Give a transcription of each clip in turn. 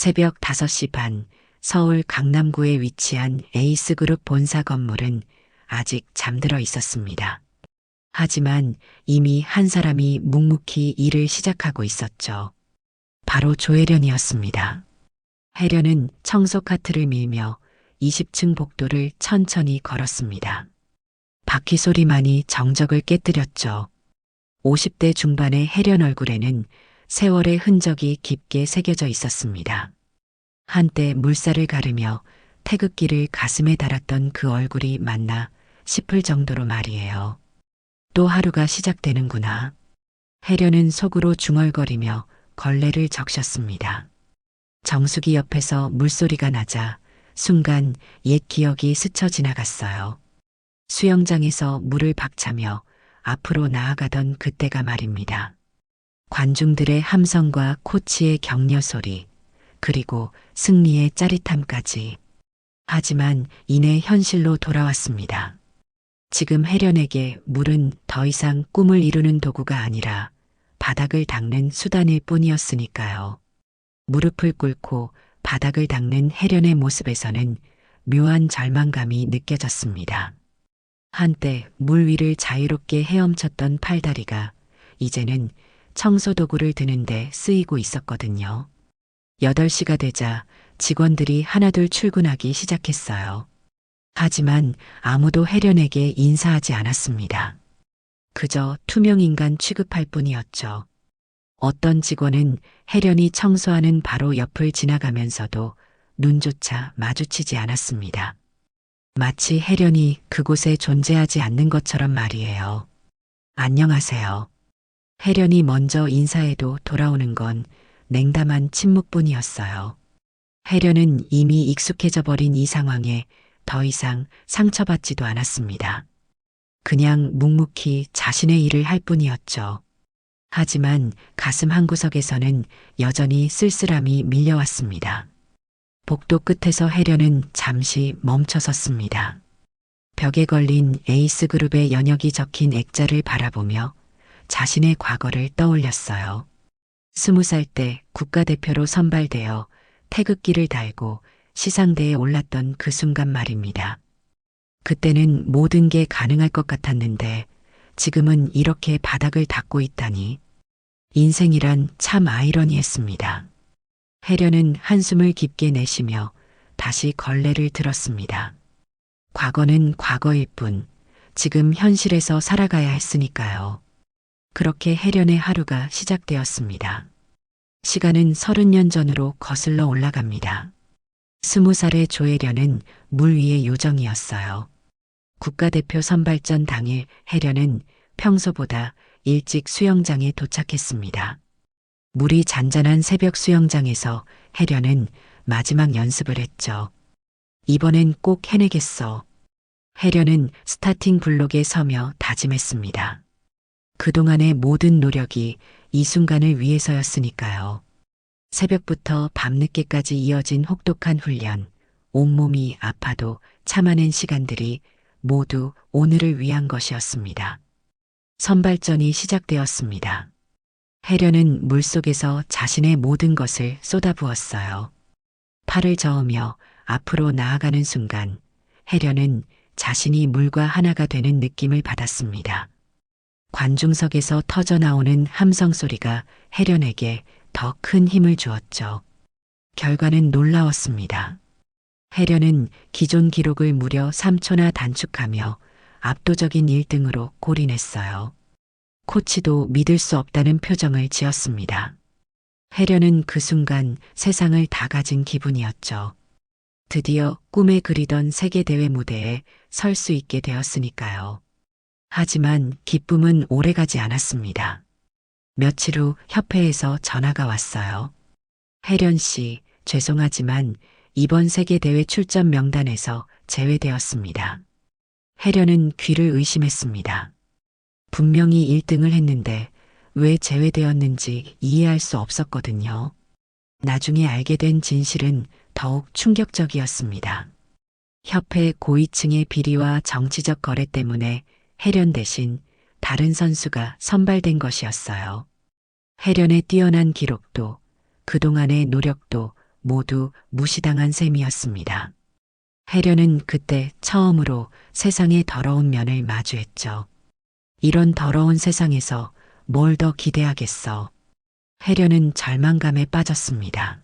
새벽 5시 반 서울 강남구에 위치한 에이스그룹 본사 건물은 아직 잠들어 있었습니다. 하지만 이미 한 사람이 묵묵히 일을 시작하고 있었죠. 바로 조혜련이었습니다. 혜련은 청소 카트를 밀며 20층 복도를 천천히 걸었습니다. 바퀴 소리만이 정적을 깨뜨렸죠. 50대 중반의 혜련 얼굴에는 세월의 흔적이 깊게 새겨져 있었습니다. 한때 물살을 가르며 태극기를 가슴에 달았던 그 얼굴이 맞나 싶을 정도로 말이에요. 또 하루가 시작되는구나. 혜련은 속으로 중얼거리며 걸레를 적셨습니다. 정수기 옆에서 물소리가 나자 순간 옛 기억이 스쳐 지나갔어요. 수영장에서 물을 박차며 앞으로 나아가던 그때가 말입니다. 관중들의 함성과 코치의 격려 소리, 그리고 승리의 짜릿함까지. 하지만 이내 현실로 돌아왔습니다. 지금 혜련에게 물은 더 이상 꿈을 이루는 도구가 아니라 바닥을 닦는 수단일 뿐이었으니까요. 무릎을 꿇고 바닥을 닦는 혜련의 모습에서는 묘한 절망감이 느껴졌습니다. 한때 물 위를 자유롭게 헤엄쳤던 팔다리가 이제는 청소도구를 드는데 쓰이고 있었거든요. 8시가 되자 직원들이 하나둘 출근하기 시작했어요. 하지만 아무도 혜련에게 인사하지 않았습니다. 그저 투명인간 취급할 뿐이었죠. 어떤 직원은 혜련이 청소하는 바로 옆을 지나가면서도 눈조차 마주치지 않았습니다. 마치 혜련이 그곳에 존재하지 않는 것처럼 말이에요. 안녕하세요. 혜련이 먼저 인사해도 돌아오는 건 냉담한 침묵뿐이었어요. 혜련은 이미 익숙해져 버린 이 상황에 더 이상 상처받지도 않았습니다. 그냥 묵묵히 자신의 일을 할 뿐이었죠. 하지만 가슴 한구석에서는 여전히 쓸쓸함이 밀려왔습니다. 복도 끝에서 혜련은 잠시 멈춰섰습니다. 벽에 걸린 에이스그룹의 연역이 적힌 액자를 바라보며 자신의 과거를 떠올렸어요. 20살 때 국가대표로 선발되어 태극기를 달고 시상대에 올랐던 그 순간 말입니다. 그때는 모든 게 가능할 것 같았는데 지금은 이렇게 바닥을 닦고 있다니. 인생이란 참 아이러니했습니다. 혜련은 한숨을 깊게 내쉬며 다시 걸레를 들었습니다. 과거는 과거일 뿐, 지금 현실에서 살아가야 했으니까요. 그렇게 혜련의 하루가 시작되었습니다. 시간은 30년 전으로 거슬러 올라갑니다. 20살의 조혜련은 물 위의 요정이었어요. 국가대표 선발전 당일 혜련은 평소보다 일찍 수영장에 도착했습니다. 물이 잔잔한 새벽 수영장에서 혜련은 마지막 연습을 했죠. 이번엔 꼭 해내겠어. 혜련은 스타팅 블록에 서며 다짐했습니다. 그동안의 모든 노력이 이 순간을 위해서였으니까요. 새벽부터 밤늦게까지 이어진 혹독한 훈련, 온몸이 아파도 참아낸 시간들이 모두 오늘을 위한 것이었습니다. 선발전이 시작되었습니다. 혜련은 물속에서 자신의 모든 것을 쏟아부었어요. 팔을 저으며 앞으로 나아가는 순간 혜련은 자신이 물과 하나가 되는 느낌을 받았습니다. 관중석에서 터져나오는 함성 소리가 혜련에게 더 큰 힘을 주었죠. 결과는 놀라웠습니다. 혜련은 기존 기록을 무려 3초나 단축하며 압도적인 1등으로 골인했어요. 코치도 믿을 수 없다는 표정을 지었습니다. 혜련은 그 순간 세상을 다 가진 기분이었죠. 드디어 꿈에 그리던 세계대회 무대에 설 수 있게 되었으니까요. 하지만 기쁨은 오래가지 않았습니다. 며칠 후 협회에서 전화가 왔어요. 혜련 씨, 죄송하지만 이번 세계대회 출전 명단에서 제외되었습니다. 혜련은 귀를 의심했습니다. 분명히 1등을 했는데 왜 제외되었는지 이해할 수 없었거든요. 나중에 알게 된 진실은 더욱 충격적이었습니다. 협회 고위층의 비리와 정치적 거래 때문에 혜련 대신 다른 선수가 선발된 것이었어요. 혜련의 뛰어난 기록도 그동안의 노력도 모두 무시당한 셈이었습니다. 혜련은 그때 처음으로 세상의 더러운 면을 마주했죠. 이런 더러운 세상에서 뭘 더 기대하겠어. 혜련은 절망감에 빠졌습니다.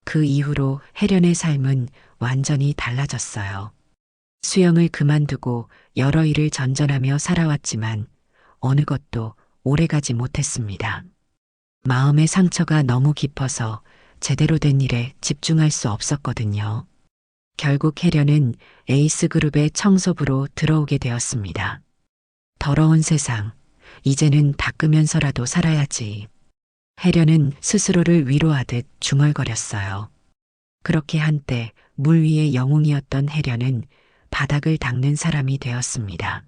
그 이후로 혜련의 삶은 완전히 달라졌어요. 수영을 그만두고 여러 일을 전전하며 살아왔지만 어느 것도 오래가지 못했습니다. 마음의 상처가 너무 깊어서 제대로 된 일에 집중할 수 없었거든요. 결국 혜련은 에이스그룹의 청소부로 들어오게 되었습니다. 더러운 세상, 이제는 닦으면서라도 살아야지. 혜련은 스스로를 위로하듯 중얼거렸어요. 그렇게 한때 물 위의 영웅이었던 혜련은 바닥을 닦는 사람이 되었습니다.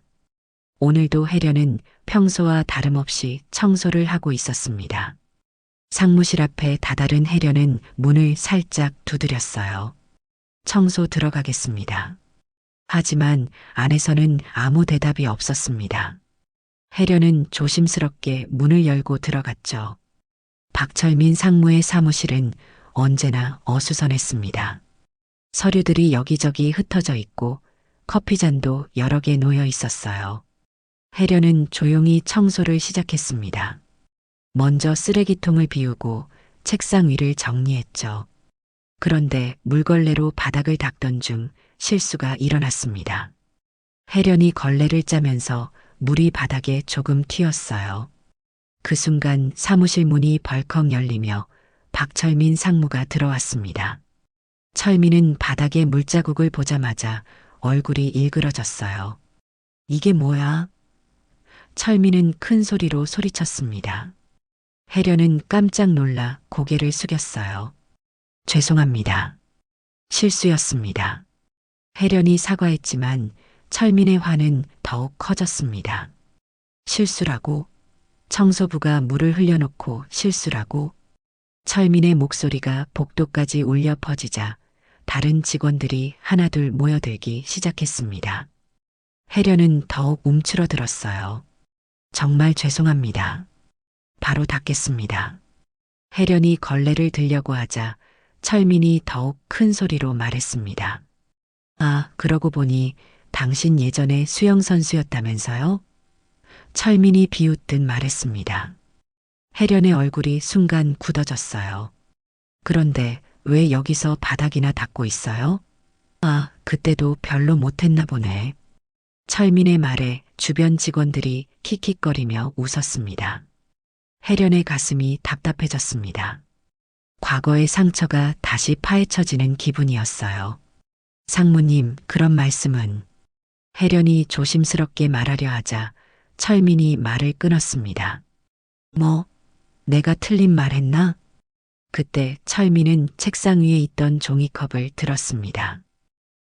오늘도 혜련은 평소와 다름없이 청소를 하고 있었습니다. 상무실 앞에 다다른 혜련은 문을 살짝 두드렸어요. 청소 들어가겠습니다. 하지만 안에서는 아무 대답이 없었습니다. 혜련은 조심스럽게 문을 열고 들어갔죠. 박철민 상무의 사무실은 언제나 어수선했습니다. 서류들이 여기저기 흩어져 있고 커피잔도 여러 개 놓여 있었어요. 혜련은 조용히 청소를 시작했습니다. 먼저 쓰레기통을 비우고 책상 위를 정리했죠. 그런데 물걸레로 바닥을 닦던 중 실수가 일어났습니다. 혜련이 걸레를 짜면서 물이 바닥에 조금 튀었어요. 그 순간 사무실 문이 벌컥 열리며 박철민 상무가 들어왔습니다. 철민은 바닥에 물자국을 보자마자 얼굴이 일그러졌어요. 이게 뭐야? 철민은 큰 소리로 소리쳤습니다. 혜련은 깜짝 놀라 고개를 숙였어요. 죄송합니다. 실수였습니다. 혜련이 사과했지만 철민의 화는 더욱 커졌습니다. 실수라고? 청소부가 물을 흘려놓고 실수라고? 철민의 목소리가 복도까지 울려 퍼지자 다른 직원들이 하나둘 모여들기 시작했습니다. 혜련은 더욱 움츠러들었어요. 정말 죄송합니다. 바로 닦겠습니다. 혜련이 걸레를 들려고 하자 철민이 더욱 큰 소리로 말했습니다. 아, 그러고 보니 당신 예전에 수영선수였다면서요? 철민이 비웃듯 말했습니다. 혜련의 얼굴이 순간 굳어졌어요. 그런데 왜 여기서 바닥이나 닦고 있어요? 아, 그때도 별로 못했나 보네. 철민의 말에 주변 직원들이 킥킥거리며 웃었습니다. 혜련의 가슴이 답답해졌습니다. 과거의 상처가 다시 파헤쳐지는 기분이었어요. 상무님, 그런 말씀은. 혜련이 조심스럽게 말하려 하자 철민이 말을 끊었습니다. 뭐, 내가 틀린 말 했나? 그때 철민은 책상 위에 있던 종이컵을 들었습니다.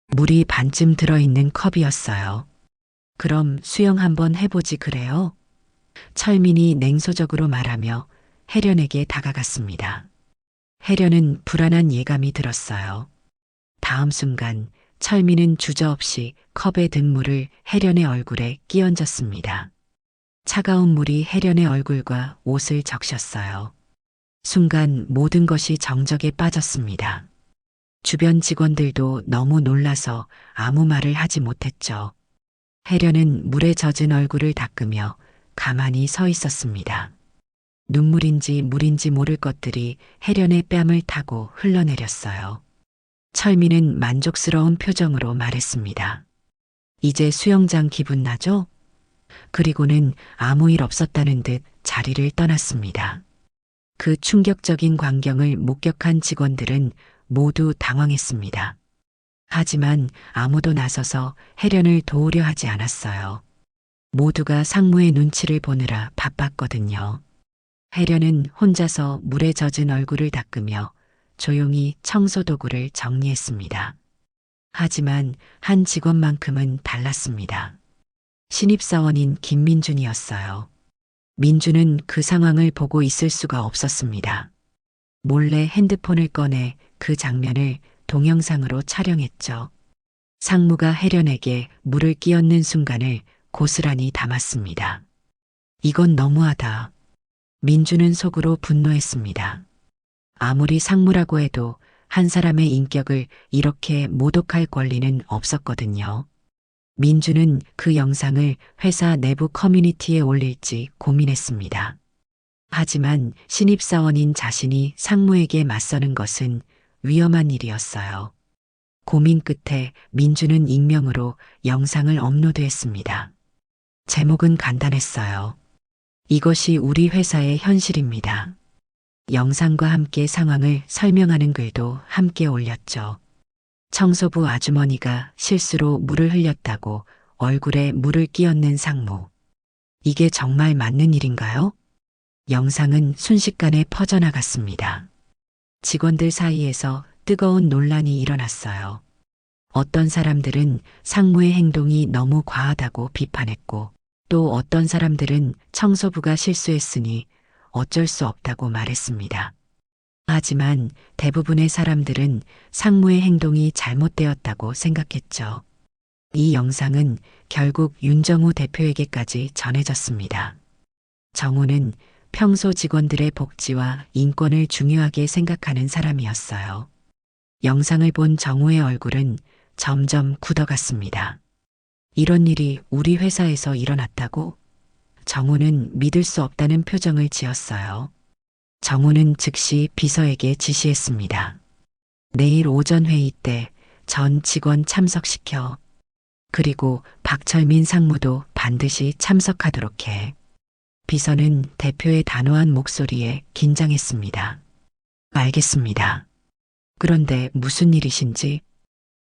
물이 반쯤 들어있는 컵이었어요. 그럼 수영 한번 해보지 그래요? 철민이 냉소적으로 말하며 혜련에게 다가갔습니다. 혜련은 불안한 예감이 들었어요. 다음 순간 철민은 주저없이 컵에 든 물을 혜련의 얼굴에 끼얹었습니다. 차가운 물이 혜련의 얼굴과 옷을 적셨어요. 순간 모든 것이 정적에 빠졌습니다. 주변 직원들도 너무 놀라서 아무 말을 하지 못했죠. 혜련은 물에 젖은 얼굴을 닦으며 가만히 서 있었습니다. 눈물인지 물인지 모를 것들이 혜련의 뺨을 타고 흘러내렸어요. 철민은 만족스러운 표정으로 말했습니다. 이제 수영장 기분 나죠? 그리고는 아무 일 없었다는 듯 자리를 떠났습니다. 그 충격적인 광경을 목격한 직원들은 모두 당황했습니다. 하지만 아무도 나서서 혜련을 도우려 하지 않았어요. 모두가 상무의 눈치를 보느라 바빴거든요. 혜련은 혼자서 물에 젖은 얼굴을 닦으며 조용히 청소도구를 정리했습니다. 하지만 한 직원만큼은 달랐습니다. 신입사원인 김민준이었어요. 민준은 그 상황을 보고 있을 수가 없었습니다. 몰래 핸드폰을 꺼내 그 장면을 동영상으로 촬영했죠. 상무가 혜련에게 물을 끼얹는 순간을 고스란히 담았습니다. 이건 너무하다. 민준은 속으로 분노했습니다. 아무리 상무라고 해도 한 사람의 인격을 이렇게 모독할 권리는 없었거든요. 민주는 그 영상을 회사 내부 커뮤니티에 올릴지 고민했습니다. 하지만 신입사원인 자신이 상무에게 맞서는 것은 위험한 일이었어요. 고민 끝에 민주는 익명으로 영상을 업로드했습니다. 제목은 간단했어요. 이것이 우리 회사의 현실입니다. 영상과 함께 상황을 설명하는 글도 함께 올렸죠. 청소부 아주머니가 실수로 물을 흘렸다고 얼굴에 물을 끼얹는 상무. 이게 정말 맞는 일인가요? 영상은 순식간에 퍼져나갔습니다. 직원들 사이에서 뜨거운 논란이 일어났어요. 어떤 사람들은 상무의 행동이 너무 과하다고 비판했고, 또 어떤 사람들은 청소부가 실수했으니 어쩔 수 없다고 말했습니다. 하지만 대부분의 사람들은 상무의 행동이 잘못되었다고 생각했죠. 이 영상은 결국 윤정우 대표에게까지 전해졌습니다. 정우는 평소 직원들의 복지와 인권을 중요하게 생각하는 사람이었어요. 영상을 본 정우의 얼굴은 점점 굳어갔습니다. 이런 일이 우리 회사에서 일어났다고? 정우는 믿을 수 없다는 표정을 지었어요. 정우는 즉시 비서에게 지시했습니다. 내일 오전 회의 때 전 직원 참석시켜. 그리고 박철민 상무도 반드시 참석하도록 해. 비서는 대표의 단호한 목소리에 긴장했습니다. 알겠습니다. 그런데 무슨 일이신지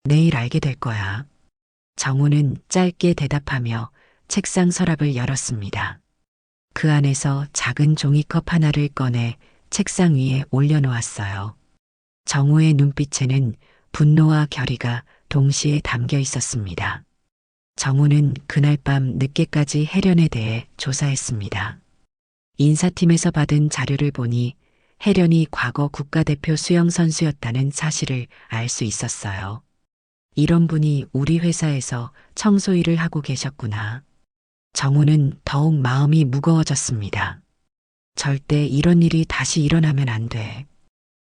내일 알게 될 거야. 정우는 짧게 대답하며 책상 서랍을 열었습니다. 그 안에서 작은 종이컵 하나를 꺼내 책상 위에 올려놓았어요. 정우의 눈빛에는 분노와 결의가 동시에 담겨 있었습니다. 정우는 그날 밤 늦게까지 혜련에 대해 조사했습니다. 인사팀에서 받은 자료를 보니 혜련이 과거 국가대표 수영 선수였다는 사실을 알 수 있었어요. 이런 분이 우리 회사에서 청소 일을 하고 계셨구나. 정우는 더욱 마음이 무거워졌습니다. 절대 이런 일이 다시 일어나면 안 돼.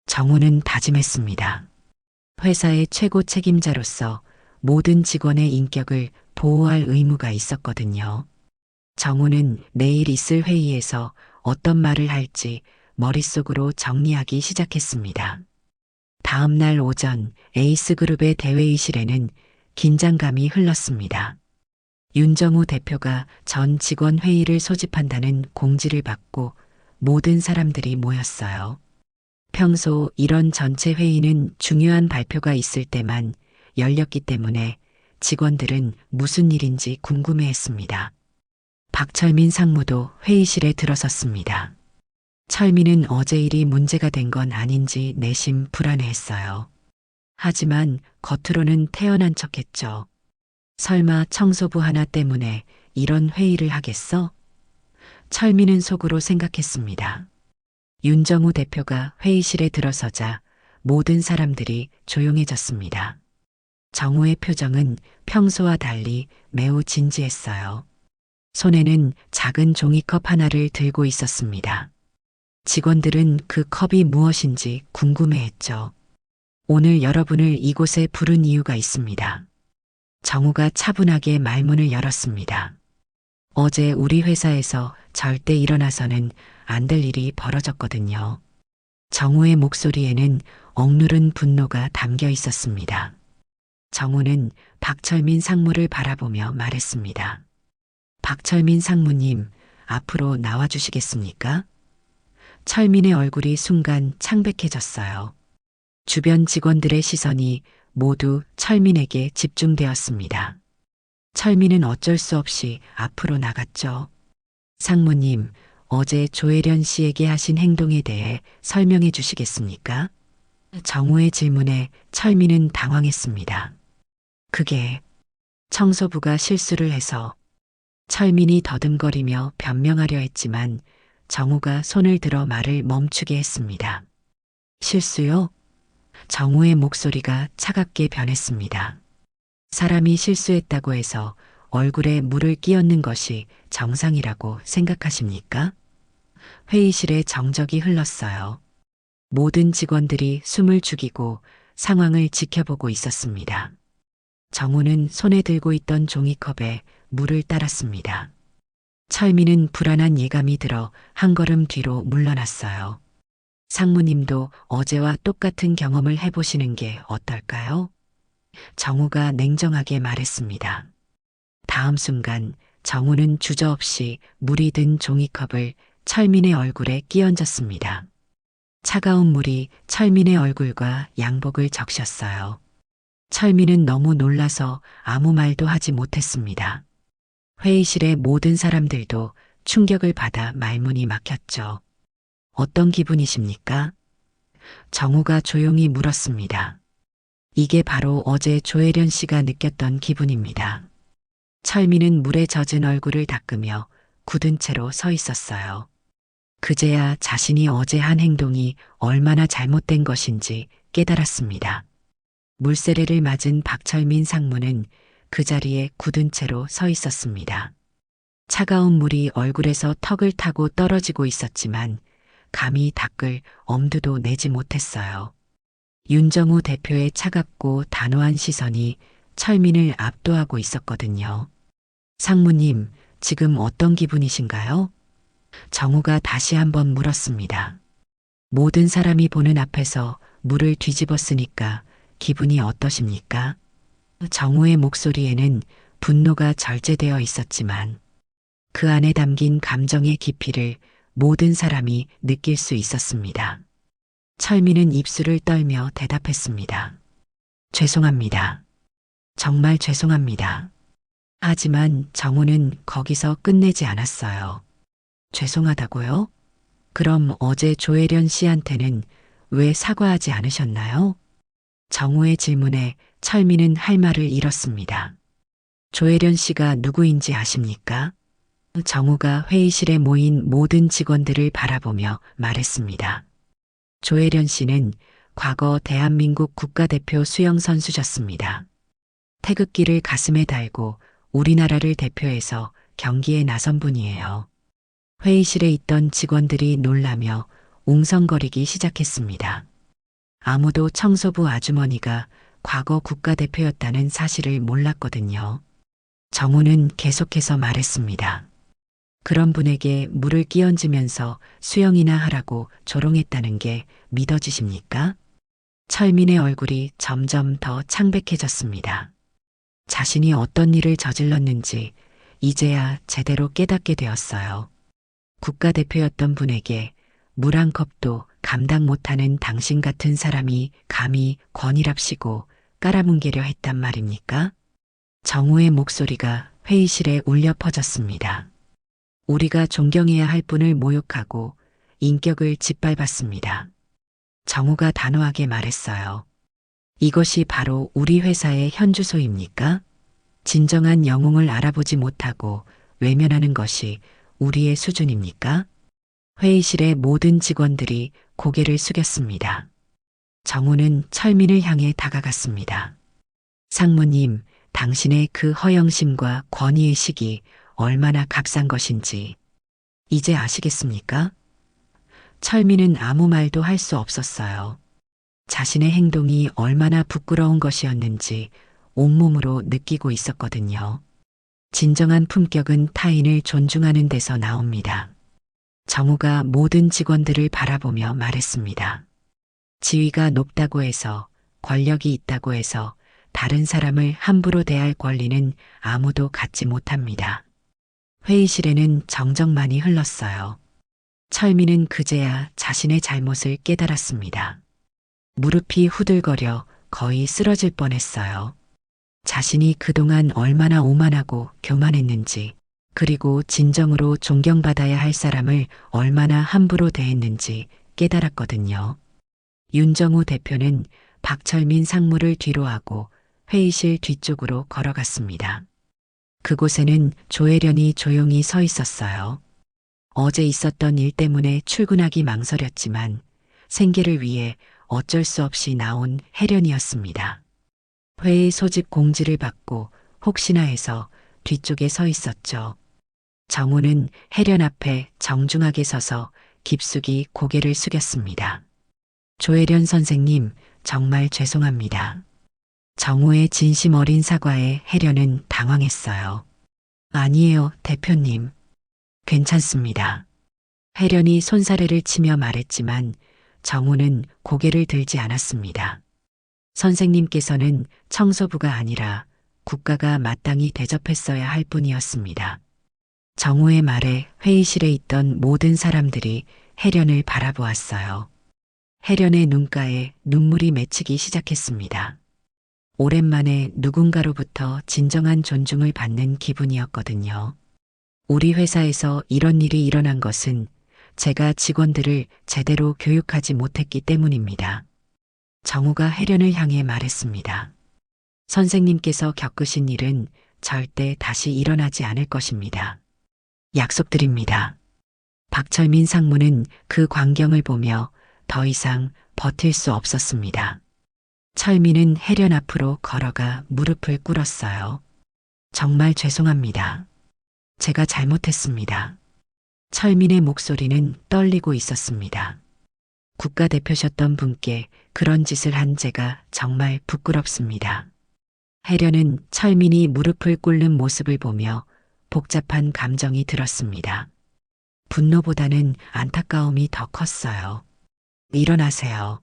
정우는 다짐했습니다. 회사의 최고 책임자로서 모든 직원의 인격을 보호할 의무가 있었거든요. 정우는 내일 있을 회의에서 어떤 말을 할지 머릿속으로 정리하기 시작했습니다. 다음 날 오전 에이스그룹의 대회의실에는 긴장감이 흘렀습니다. 윤정우 대표가 전 직원 회의를 소집한다는 공지를 받고 모든 사람들이 모였어요. 평소 이런 전체 회의는 중요한 발표가 있을 때만 열렸기 때문에 직원들은 무슨 일인지 궁금해했습니다. 박철민 상무도 회의실에 들어섰습니다. 철민은 어제 일이 문제가 된 건 아닌지 내심 불안해했어요. 하지만 겉으로는 태연한 척했죠. 설마 청소부 하나 때문에 이런 회의를 하겠어? 철민은 속으로 생각했습니다. 윤정우 대표가 회의실에 들어서자 모든 사람들이 조용해졌습니다. 정우의 표정은 평소와 달리 매우 진지했어요. 손에는 작은 종이컵 하나를 들고 있었습니다. 직원들은 그 컵이 무엇인지 궁금해했죠. 오늘 여러분을 이곳에 부른 이유가 있습니다. 정우가 차분하게 말문을 열었습니다. 어제 우리 회사에서 절대 일어나서는 안 될 일이 벌어졌거든요. 정우의 목소리에는 억누른 분노가 담겨 있었습니다. 정우는 박철민 상무를 바라보며 말했습니다. 박철민 상무님, 앞으로 나와주시겠습니까? 철민의 얼굴이 순간 창백해졌어요. 주변 직원들의 시선이 모두 철민에게 집중되었습니다. 철민은 어쩔 수 없이 앞으로 나갔죠. 상무님, 어제 조혜련 씨에게 하신 행동에 대해 설명해 주시겠습니까? 정우의 질문에 철민은 당황했습니다. 그게 청소부가 실수를 해서 철민이 더듬거리며 변명하려 했지만 정우가 손을 들어 말을 멈추게 했습니다. 실수요? 정우의 목소리가 차갑게 변했습니다. 사람이 실수했다고 해서 얼굴에 물을 끼얹는 것이 정상이라고 생각하십니까? 회의실에 정적이 흘렀어요. 모든 직원들이 숨을 죽이고 상황을 지켜보고 있었습니다. 정우는 손에 들고 있던 종이컵에 물을 따랐습니다. 철민은 불안한 예감이 들어 한 걸음 뒤로 물러났어요. 상무님도 어제와 똑같은 경험을 해보시는 게 어떨까요? 정우가 냉정하게 말했습니다. 다음 순간 정우는 주저없이 물이 든 종이컵을 철민의 얼굴에 끼얹었습니다. 차가운 물이 철민의 얼굴과 양복을 적셨어요. 철민은 너무 놀라서 아무 말도 하지 못했습니다. 회의실의 모든 사람들도 충격을 받아 말문이 막혔죠. 어떤 기분이십니까? 정우가 조용히 물었습니다. 이게 바로 어제 조혜련 씨가 느꼈던 기분입니다. 철민은 물에 젖은 얼굴을 닦으며 굳은 채로 서 있었어요. 그제야 자신이 어제 한 행동이 얼마나 잘못된 것인지 깨달았습니다. 물세례를 맞은 박철민 상무는 그 자리에 굳은 채로 서 있었습니다. 차가운 물이 얼굴에서 턱을 타고 떨어지고 있었지만 감히 닦을 엄두도 내지 못했어요. 윤정우 대표의 차갑고 단호한 시선이 철민을 압도하고 있었거든요. 상무님, 지금 어떤 기분이신가요? 정우가 다시 한번 물었습니다. 모든 사람이 보는 앞에서 물을 뒤집었으니까 기분이 어떠십니까? 정우의 목소리에는 분노가 절제되어 있었지만 그 안에 담긴 감정의 깊이를 모든 사람이 느낄 수 있었습니다. 철민은 입술을 떨며 대답했습니다. 죄송합니다. 정말 죄송합니다. 하지만 정우는 거기서 끝내지 않았어요. 죄송하다고요? 그럼 어제 조혜련 씨한테는 왜 사과하지 않으셨나요? 정우의 질문에 철민은 할 말을 잃었습니다. 조혜련 씨가 누구인지 아십니까? 정우가 회의실에 모인 모든 직원들을 바라보며 말했습니다. 조혜련 씨는 과거 대한민국 국가대표 수영선수셨습니다. 태극기를 가슴에 달고 우리나라를 대표해서 경기에 나선 분이에요. 회의실에 있던 직원들이 놀라며 웅성거리기 시작했습니다. 아무도 청소부 아주머니가 과거 국가대표였다는 사실을 몰랐거든요. 정우는 계속해서 말했습니다. 그런 분에게 물을 끼얹으면서 수영이나 하라고 조롱했다는 게 믿어지십니까? 철민의 얼굴이 점점 더 창백해졌습니다. 자신이 어떤 일을 저질렀는지 이제야 제대로 깨닫게 되었어요. 국가대표였던 분에게 물 한 컵도 감당 못하는 당신 같은 사람이 감히 권위랍시고 깔아뭉개려 했단 말입니까? 정우의 목소리가 회의실에 울려 퍼졌습니다. 우리가 존경해야 할 분을 모욕하고 인격을 짓밟았습니다. 정우가 단호하게 말했어요. 이것이 바로 우리 회사의 현주소입니까? 진정한 영웅을 알아보지 못하고 외면하는 것이 우리의 수준입니까? 회의실의 모든 직원들이 고개를 숙였습니다. 정우는 철민을 향해 다가갔습니다. 상무님, 당신의 그 허영심과 권위의식이 얼마나 값싼 것인지 이제 아시겠습니까? 철민은 아무 말도 할 수 없었어요. 자신의 행동이 얼마나 부끄러운 것이었는지 온몸으로 느끼고 있었거든요. 진정한 품격은 타인을 존중하는 데서 나옵니다. 정우가 모든 직원들을 바라보며 말했습니다. 지위가 높다고 해서, 권력이 있다고 해서 다른 사람을 함부로 대할 권리는 아무도 갖지 못합니다. 회의실에는 정적만이 흘렀어요. 철민은 그제야 자신의 잘못을 깨달았습니다. 무릎이 후들거려 거의 쓰러질 뻔했어요. 자신이 그동안 얼마나 오만하고 교만했는지, 그리고 진정으로 존경받아야 할 사람을 얼마나 함부로 대했는지 깨달았거든요. 윤정우 대표는 박철민 상무를 뒤로하고 회의실 뒤쪽으로 걸어갔습니다. 그곳에는 조혜련이 조용히 서 있었어요. 어제 있었던 일 때문에 출근하기 망설였지만 생계를 위해 어쩔 수 없이 나온 혜련이었습니다. 회의 소집 공지를 받고 혹시나 해서 뒤쪽에 서 있었죠. 정우는 혜련 앞에 정중하게 서서 깊숙이 고개를 숙였습니다. 조혜련 선생님, 정말 죄송합니다. 정우의 진심 어린 사과에 혜련은 당황했어요. 아니에요, 대표님. 괜찮습니다. 혜련이 손사래를 치며 말했지만 정우는 고개를 들지 않았습니다. 선생님께서는 청소부가 아니라 국가가 마땅히 대접했어야 할 뿐이었습니다. 정우의 말에 회의실에 있던 모든 사람들이 혜련을 바라보았어요. 혜련의 눈가에 눈물이 맺히기 시작했습니다. 오랜만에 누군가로부터 진정한 존중을 받는 기분이었거든요. 우리 회사에서 이런 일이 일어난 것은 제가 직원들을 제대로 교육하지 못했기 때문입니다. 정우가 혜련을 향해 말했습니다. 선생님께서 겪으신 일은 절대 다시 일어나지 않을 것입니다. 약속드립니다. 박철민 상무는 그 광경을 보며 더 이상 버틸 수 없었습니다. 철민은 혜련 앞으로 걸어가 무릎을 꿇었어요. 정말 죄송합니다. 제가 잘못했습니다. 철민의 목소리는 떨리고 있었습니다. 국가대표셨던 분께 그런 짓을 한 제가 정말 부끄럽습니다. 혜련은 철민이 무릎을 꿇는 모습을 보며 복잡한 감정이 들었습니다. 분노보다는 안타까움이 더 컸어요. 일어나세요.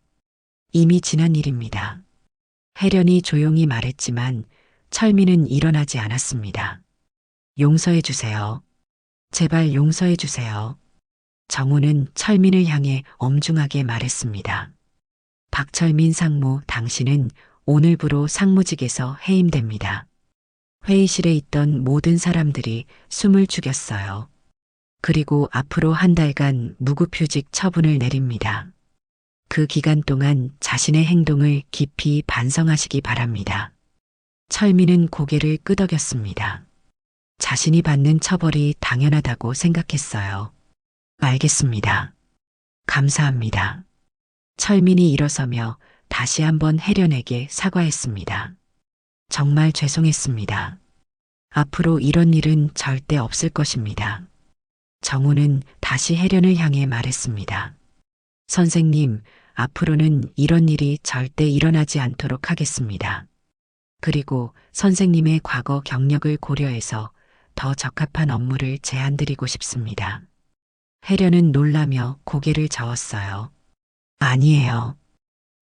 이미 지난 일입니다. 혜련이 조용히 말했지만 철민은 일어나지 않았습니다. 용서해 주세요. 제발 용서해 주세요. 정우는 철민을 향해 엄중하게 말했습니다. 박철민 상무, 당신은 오늘부로 상무직에서 해임됩니다. 회의실에 있던 모든 사람들이 숨을 죽였어요. 그리고 앞으로 한 달간 무급휴직 처분을 내립니다. 그 기간 동안 자신의 행동을 깊이 반성하시기 바랍니다. 철민은 고개를 끄덕였습니다. 자신이 받는 처벌이 당연하다고 생각했어요. 알겠습니다. 감사합니다. 철민이 일어서며 다시 한번 혜련에게 사과했습니다. 정말 죄송했습니다. 앞으로 이런 일은 절대 없을 것입니다. 정우는 다시 혜련을 향해 말했습니다. 선생님, 앞으로는 이런 일이 절대 일어나지 않도록 하겠습니다. 그리고 선생님의 과거 경력을 고려해서 더 적합한 업무를 제안드리고 싶습니다. 혜련은 놀라며 고개를 저었어요. 아니에요.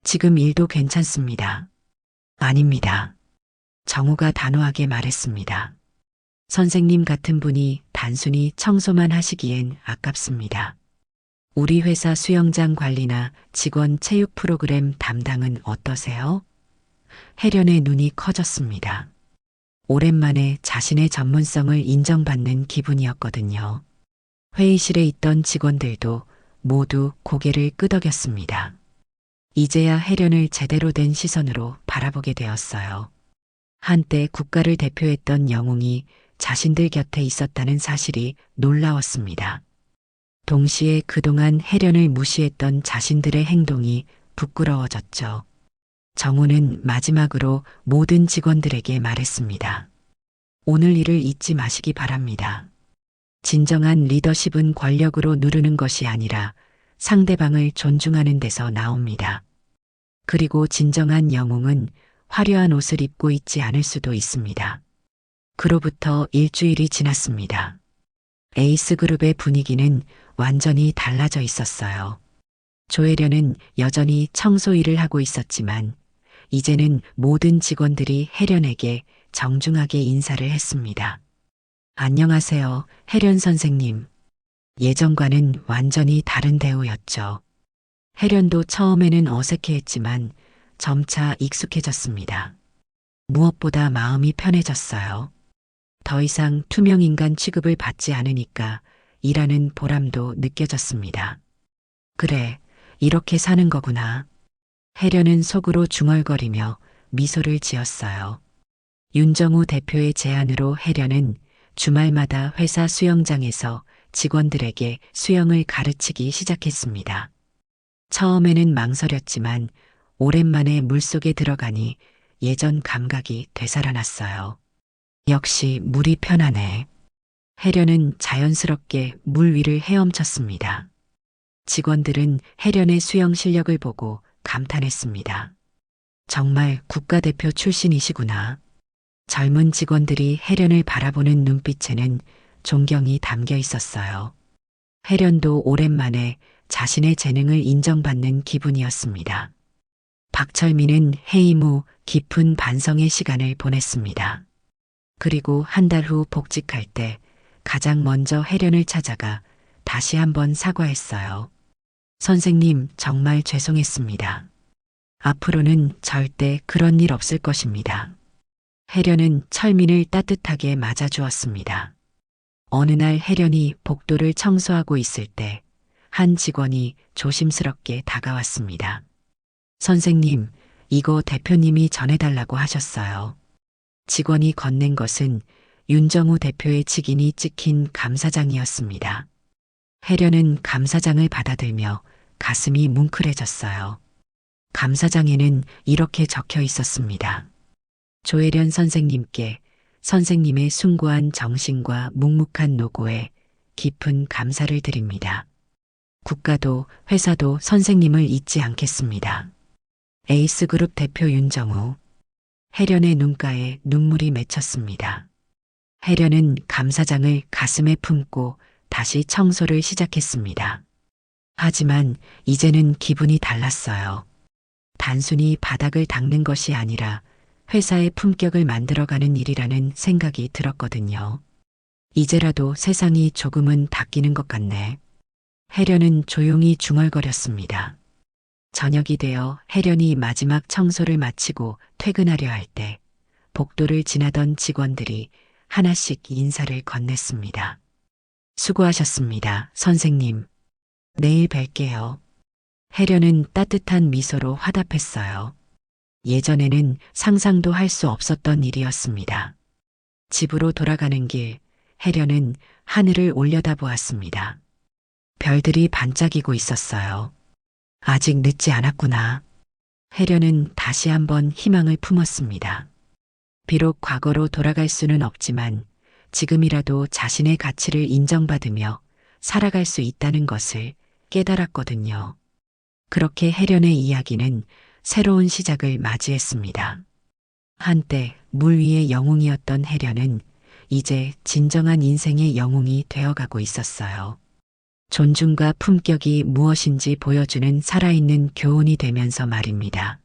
지금 일도 괜찮습니다. 아닙니다. 정우가 단호하게 말했습니다. 선생님 같은 분이 단순히 청소만 하시기엔 아깝습니다. 우리 회사 수영장 관리나 직원 체육 프로그램 담당은 어떠세요? 혜련의 눈이 커졌습니다. 오랜만에 자신의 전문성을 인정받는 기분이었거든요. 회의실에 있던 직원들도 모두 고개를 끄덕였습니다. 이제야 혜련을 제대로 된 시선으로 바라보게 되었어요. 한때 국가를 대표했던 영웅이 자신들 곁에 있었다는 사실이 놀라웠습니다. 동시에 그동안 혜련을 무시했던 자신들의 행동이 부끄러워졌죠. 정우는 마지막으로 모든 직원들에게 말했습니다. 오늘 일을 잊지 마시기 바랍니다. 진정한 리더십은 권력으로 누르는 것이 아니라 상대방을 존중하는 데서 나옵니다. 그리고 진정한 영웅은 화려한 옷을 입고 있지 않을 수도 있습니다. 그로부터 일주일이 지났습니다. 에이스그룹의 분위기는 완전히 달라져 있었어요. 조혜련은 여전히 청소 일을 하고 있었지만 이제는 모든 직원들이 혜련에게 정중하게 인사를 했습니다. 안녕하세요, 혜련 선생님. 예전과는 완전히 다른 대우였죠. 혜련도 처음에는 어색해했지만 점차 익숙해졌습니다. 무엇보다 마음이 편해졌어요. 더 이상 투명인간 취급을 받지 않으니까 일하는 보람도 느껴졌습니다. 그래, 이렇게 사는 거구나. 혜련은 속으로 중얼거리며 미소를 지었어요. 윤정우 대표의 제안으로 혜련은 주말마다 회사 수영장에서 직원들에게 수영을 가르치기 시작했습니다. 처음에는 망설였지만 오랜만에 물속에 들어가니 예전 감각이 되살아났어요. 역시 물이 편하네. 혜련은 자연스럽게 물 위를 헤엄쳤습니다. 직원들은 혜련의 수영 실력을 보고 감탄했습니다. 정말 국가대표 출신이시구나. 젊은 직원들이 혜련을 바라보는 눈빛에는 존경이 담겨 있었어요. 혜련도 오랜만에 자신의 재능을 인정받는 기분이었습니다. 박철민은 해임 후 깊은 반성의 시간을 보냈습니다. 그리고 한 달 후 복직할 때 가장 먼저 혜련을 찾아가 다시 한번 사과했어요. 선생님, 정말 죄송했습니다. 앞으로는 절대 그런 일 없을 것입니다. 혜련은 철민을 따뜻하게 맞아주었습니다. 어느 날 혜련이 복도를 청소하고 있을 때 한 직원이 조심스럽게 다가왔습니다. 선생님, 이거 대표님이 전해달라고 하셨어요. 직원이 건넨 것은 윤정우 대표의 직인이 찍힌 감사장이었습니다. 혜련은 감사장을 받아들며 가슴이 뭉클해졌어요. 감사장에는 이렇게 적혀 있었습니다. 조혜련 선생님께 선생님의 숭고한 정신과 묵묵한 노고에 깊은 감사를 드립니다. 국가도 회사도 선생님을 잊지 않겠습니다. 에이스그룹 대표 윤정우. 혜련의 눈가에 눈물이 맺혔습니다. 혜련은 감사장을 가슴에 품고 다시 청소를 시작했습니다. 하지만 이제는 기분이 달랐어요. 단순히 바닥을 닦는 것이 아니라 회사의 품격을 만들어가는 일이라는 생각이 들었거든요. 이제라도 세상이 조금은 바뀌는 것 같네. 혜련은 조용히 중얼거렸습니다. 저녁이 되어 혜련이 마지막 청소를 마치고 퇴근하려 할 때 복도를 지나던 직원들이 하나씩 인사를 건넸습니다. 수고하셨습니다, 선생님. 내일 뵐게요. 혜련은 따뜻한 미소로 화답했어요. 예전에는 상상도 할 수 없었던 일이었습니다. 집으로 돌아가는 길, 혜련은 하늘을 올려다보았습니다. 별들이 반짝이고 있었어요. 아직 늦지 않았구나. 혜련은 다시 한번 희망을 품었습니다. 비록 과거로 돌아갈 수는 없지만 지금이라도 자신의 가치를 인정받으며 살아갈 수 있다는 것을 깨달았거든요. 그렇게 혜련의 이야기는 새로운 시작을 맞이했습니다. 한때 물 위의 영웅이었던 혜련은 이제 진정한 인생의 영웅이 되어가고 있었어요. 존중과 품격이 무엇인지 보여주는 살아있는 교훈이 되면서 말입니다.